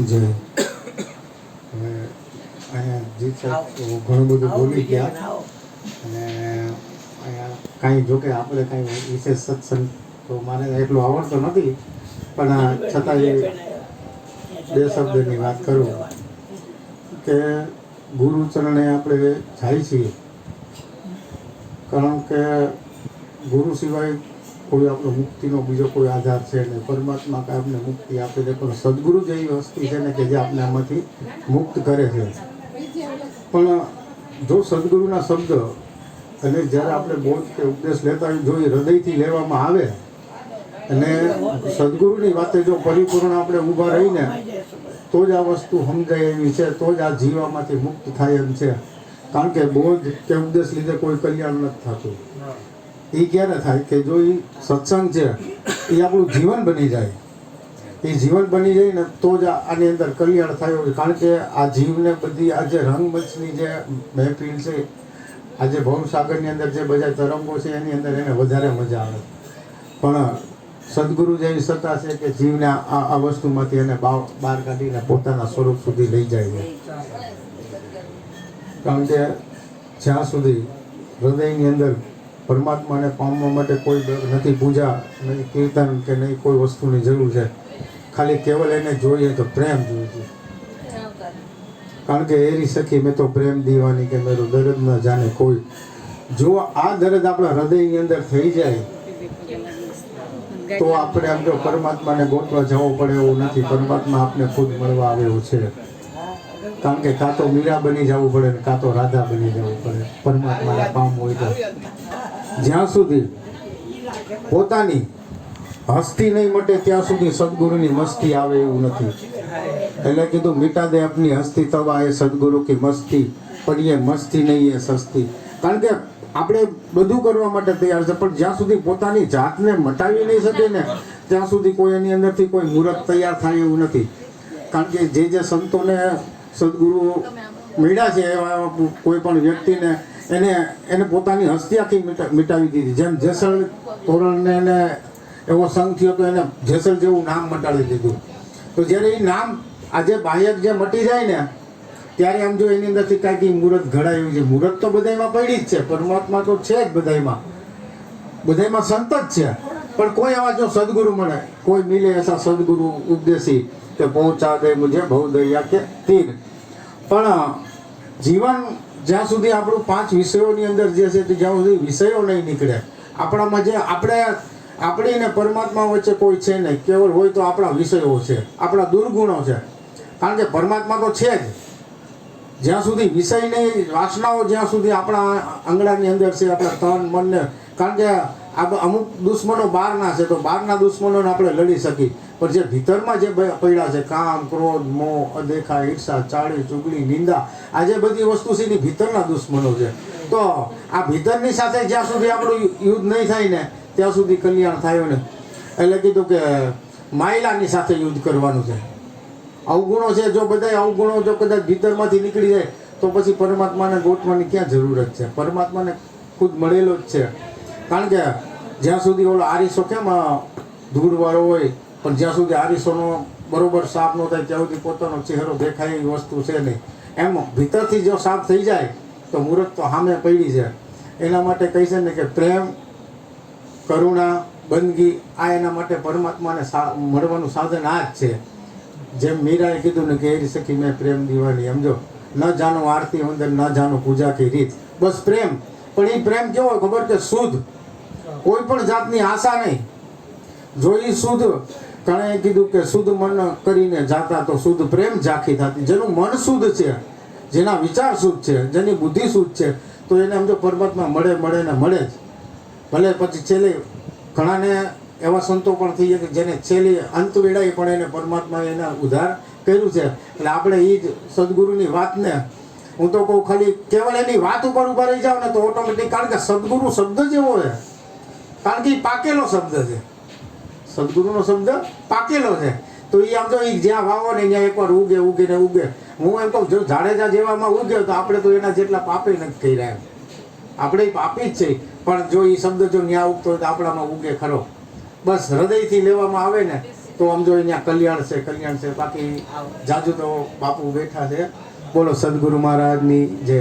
જે હવે અહીંયા જીત સાહેબ ઘણું બધું બોલી ગયા અને અહીંયા કાંઈ જોકે આપણે કાંઈ વિશેષ સત્સંગ તો મારે એટલું આવડતો નથી, પણ છતાંય બે શબ્દની વાત કરું કે ગુરુચરણે આપણે જાય છીએ, કારણ કે ગુરુ સિવાય કોઈ આપણો મુક્તિનો બીજો કોઈ આધાર છે નહીં. પરમાત્મા કાંઈ આપણે મુક્તિ આપે છે, પણ સદગુરુ જ એવી વસ્તી છે ને કે જે આપણે આમાંથી મુક્ત કરે છે. પણ જો સદગુરુના શબ્દ અને જ્યારે આપણે બોધ કે ઉપદેશ લેતા હોય, જો એ હૃદયથી લેવામાં આવે અને સદગુરુની વાતે જો પરિપૂર્ણ આપણે ઊભા રહીને તો જ આ વસ્તુ સમજાય એવી છે, તો જ આ જીવામાંથી મુક્ત થાય એમ છે. કારણ કે બોધ કે ઉપદેશ લીધે કોઈ કલ્યાણ નથી થતું. એ ક્યારે થાય કે જો એ સત્સંગ છે એ આપણું જીવન બની જાય, એ જીવન બની જાય ને તો જ આની અંદર કલ્યાણ થયું હોય. કારણ કે આ જીવને બધી આ જે રંગમંચની જે મહેફિલ છે, આજે ભવસાગરની અંદર જે બધા તરંગો છે એની અંદર એને વધારે મજા આવે. પણ સદગુરુ જેવી સત્તા છે કે જીવને આ વસ્તુમાંથી એને બહાર કાઢીને પોતાના સ્વરૂપ સુધી લઈ જાય છે. કારણ કે જ્યાં સુધી હૃદયની અંદર પરમાત્માને પામવા માટે કોઈ નથી પૂજા, નહીં કીર્તન કે નહીં કોઈ વસ્તુની જરૂર છે, ખાલી કેવલ એને જોઈએ તો પ્રેમ જોઈએ છે. કારણ કે એરી સખી મેં તો પ્રેમ દીવાની કે મેરું દર્દ ન જાણે કોઈ. જો આ દર્દ આપણા હૃદયની અંદર થઈ જાય તો આપણે આમ જો પરમાત્માને ગોતવા જવું પડે એવું નથી. પરમાત્મા આપને ખુદ મળવા આવે એવું છે. કારણ કે કાં તો મીરા બની જવું પડે ને કાં તો રાધા બની જવું પડે પરમાત્માને પામવું હોય તો. જ્યાં સુધી પોતાની હસ્તી નહીં મટે ત્યાં સુધી સદગુરુની મસ્તી આવે એવું નથી. એટલે કીધું મીટા દે આપની હસ્તી તવા એ સદગુરુ કી મસ્તી, પણ એ મસ્તી નહીં એ સસ્તી. કારણ કે આપણે બધું કરવા માટે તૈયાર છે, પણ જ્યાં સુધી પોતાની જાતને મટાવી નહીં શકે ને ત્યાં સુધી કોઈ એની અંદરથી કોઈ મુહૂર્ત તૈયાર થાય એવું નથી. કારણ કે જે સંતોને સદગુરુ મળ્યા છે એવા કોઈ પણ વ્યક્તિને એને પોતાની હસ્તી આખી મિટાવી દીધી. જેમ જેસલ તોરણને એને એવો સંગ થયો તો એને જેસલ જેવું નામ મટાડી દીધું. તો જ્યારે એ નામ આજે બાહ્યક જે મટી જાય ને ત્યારે આમ જો એની અંદરથી કાંઈક મુહૂર્ત ઘડાયું છે. મુહૂર્ત તો બધામાં પડી જ છે, પરમાત્મા તો છે જ બધામાં સંત જ છે. પણ કોઈ એવા જો સદગુરુ મળે, કોઈ મિલે એસા સદગુરુ ઉપદેશી કે પહોંચા દે મુझे ભવ દરિયા કે તીર. પણ જીવન જ્યાં સુધી આપણું 5 વિષયોની અંદર જે છે જ્યાં સુધી વિષયો નહીં નીકળે, આપણામાં જે આપણી ને પરમાત્મા વચ્ચે કોઈ છે નહીં, કેવળ હોય તો આપણા વિષયો છે, આપણા દુર્ગુણો છે. કારણ કે પરમાત્મા તો છે જ. જ્યાં સુધી વિષય નહીં, વાસનાઓ જ્યાં સુધી આપણા આંગળાની અંદર છે, આપણા તન મનને, કારણ કે અમુક દુશ્મનો બહારના છે તો બહારના દુશ્મનોને આપણે લડી શકીએ, પણ જે ભીતરમાં જે પડ્યા છે કામ, ક્રોધ, મોહ, અદેખા, ઈર્ષા, ચાળી, ચુગલી, નિંદા, આ જે બધી વસ્તુ છે એની ભીતરના દુશ્મનો છે. તો આ ભીતરની સાથે જ્યાં સુધી આપણું યુદ્ધ નહીં થાય ને ત્યાં સુધી કલ્યાણ થયું ને. એટલે કીધું કે માયલાની સાથે યુદ્ધ કરવાનું છે. અવગુણો છે, જો બધા અવગુણો જો કદાચ ભીતરમાંથી નીકળી જાય તો પછી પરમાત્માને ગોતવાની ક્યાં જરૂરત છે? પરમાત્માને ખુદ મળેલો જ છે. કારણ કે જ્યાં સુધી ઓલો આરીસો કેમ ધૂળવાળો હોય, પણ જ્યાં સુધી આરીસોનો બરોબર સાફ ન થાય ત્યાં સુધી પોતાનો ચહેરો દેખાય એવી વસ્તુ છે નહીં. એમ ભીતરથી જો સાફ થઈ જાય તો મુહૂર્ત તો સામે પડી છે. એના માટે કહી છે ને કે પ્રેમ, કરુણા, બંદગી, આ એના માટે પરમાત્માને મળવાનું સાધન આ જ છે. જેમ મીરાએ કીધું ને કે એરી સખી મેં પ્રેમ દીવાની, સમજો ન જાણો આરતી અંદર, ન જાણો પૂજા કી રીત, બસ પ્રેમ. પણ એ પ્રેમ કેવો હોય ખબર કે શુદ્ધ, કોઈ પણ જાતની આશા નહીં. જો એ શુદ્ધ, ઘણા કીધું કે શુદ્ધ મન કરીને જાતા તો શુદ્ધ પ્રેમ ઝાંખી થતી. જેનું મન શુદ્ધ છે, જેના વિચાર શુદ્ધ છે, જેની બુદ્ધિ શુદ્ધ છે, તો એને સમજો પરમાત્મા મળે ને મળે જ. ભલે પછી છેલ્લે ઘણાને એવા સંતો પણ થઈ ગયા કે જેને છેલ્લી અંત વેળાએ પણ એને પરમાત્માએ એના ઉદ્ધાર કર્યું છે. એટલે આપણે એ જ સદગુરુની વાતને હું તો કહું, ખાલી કેવલ એની વાત ઉપર ઉભા રહી જાવ ને તો ઓટોમેટિક, કારણ કે સદગુરુ શબ્દ જેવો છે, કારણ કે એ પાકેલો શબ્દ છે. સદગુરુનો શબ્દ પાકેલો છે. તો એ આમ તો એ જ્યાં વાવો ને ત્યાં એકવાર ઉગે ને ઉગે. હું એમ કહું, જો જાડેજા જેવામાં ઉગ્યો તો આપણે તો એના જેટલા પાપે નથી કર્યા એમ. આપણે પાપી જ છે, પણ જો એ શબ્દ જો ન્યા ઉગતો હોય તો આપણામાં ઉગે ખરો. બસ હૃદયથી લેવામાં આવે ને તો આમ જો અહીંયા કલ્યાણ છે બાકી જાજુ તો બાપુ બેઠા છે. બોલો સદગુરુ મહારાજની જય.